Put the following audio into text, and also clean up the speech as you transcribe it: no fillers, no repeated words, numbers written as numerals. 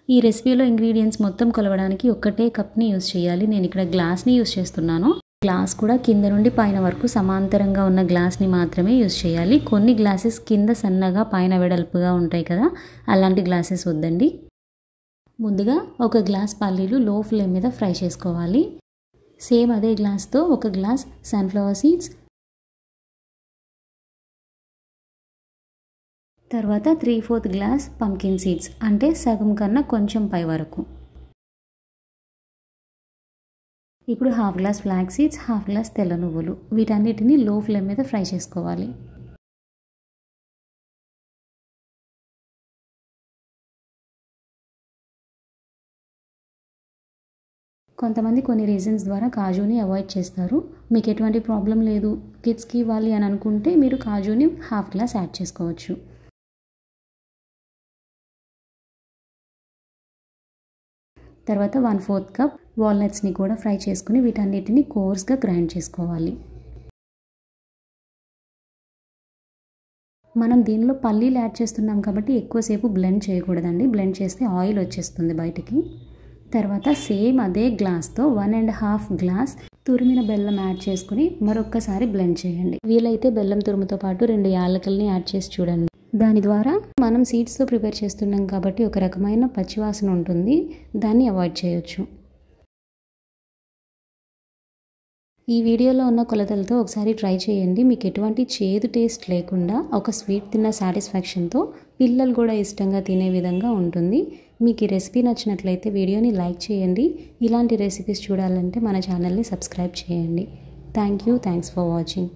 ఈ రెసిపీలో ఇంగ్రీడియంట్స్ మొత్తం కొలవడానికి ఒకటే కప్ని యూస్ చేయాలి. నేను ఇక్కడ గ్లాస్ని యూస్ చేస్తున్నాను. గ్లాస్ కూడా కింద నుండి పైన వరకు సమాంతరంగా ఉన్న గ్లాస్ని మాత్రమే యూస్ చేయాలి. కొన్ని గ్లాసెస్ కింద సన్నగా పైన వెడల్పుగా ఉంటాయి కదా, అలాంటి గ్లాసెస్ వద్దండి. ముందుగా ఒక గ్లాస్ పల్లీలు లో ఫ్లేమ్ మీద ఫ్రై చేసుకోవాలి. సేమ్ అదే గ్లాస్తో ఒక గ్లాస్ సన్ఫ్లవర్ సీడ్స్, తర్వాత 3/4 గ్లాస్ పంకిన్ సీడ్స్, అంటే సగం కన్నా కొంచెం పై వరకు. ఇప్పుడు 1/2 గ్లాస్ ఫ్లాక్స్ సీడ్స్, 1/2 గ్లాస్ తెల్ల నువ్వులు, వీటన్నిటిని లో ఫ్లేమ్ మీద ఫ్రై చేసుకోవాలి. కొంతమంది కొన్ని రీజన్స్ ద్వారా కాజుని అవాయిడ్ చేస్తారు. మీకు ఎటువంటి ప్రాబ్లం లేదు, కిడ్స్కి ఇవ్వాలి అని అనుకుంటే మీరు కాజుని 1/2 గ్లాస్ యాడ్ చేసుకోవచ్చు. తర్వాత 1/4 కప్ వాల్నట్స్ని కూడా ఫ్రై చేసుకుని వీటన్నిటిని కోర్స్గా గ్రైండ్ చేసుకోవాలి. మనం దీనిలో పల్లీలు యాడ్ చేస్తున్నాం కాబట్టి ఎక్కువసేపు బ్లెండ్ చేయకూడదండి. బ్లెండ్ చేస్తే ఆయిల్ వచ్చేస్తుంది బయటికి. తర్వాత సేమ్ అదే గ్లాస్తో 1.5 గ్లాస్ తురిమిన బెల్లం యాడ్ చేసుకుని మరొక్కసారి బ్లెండ్ చేయండి. వీలైతే బెల్లం తురుముతో పాటు 2 యాలకుల్ని యాడ్ చేసి చూడండి. దాని ద్వారా మనం సీడ్స్తో ప్రిపేర్ చేస్తున్నాం కాబట్టి ఒక రకమైన పచ్చివాసన ఉంటుంది, దాన్ని అవాయిడ్ చేయొచ్చు. ఈ వీడియోలో ఉన్న కొలతలతో ఒకసారి ట్రై చేయండి. మీకు ఎటువంటి చేదు టేస్ట్ లేకుండా ఒక స్వీట్ తిన్న సాటిస్ఫాక్షన్తో పిల్లలు కూడా ఇష్టంగా తినే విధంగా ఉంటుంది. మీకు ఈ రెసిపీ నచ్చినట్లయితే వీడియోని లైక్ చేయండి. ఇలాంటి రెసిపీస్ చూడాలంటే మన ఛానల్ని సబ్స్క్రైబ్ చేయండి. Thanks for watching.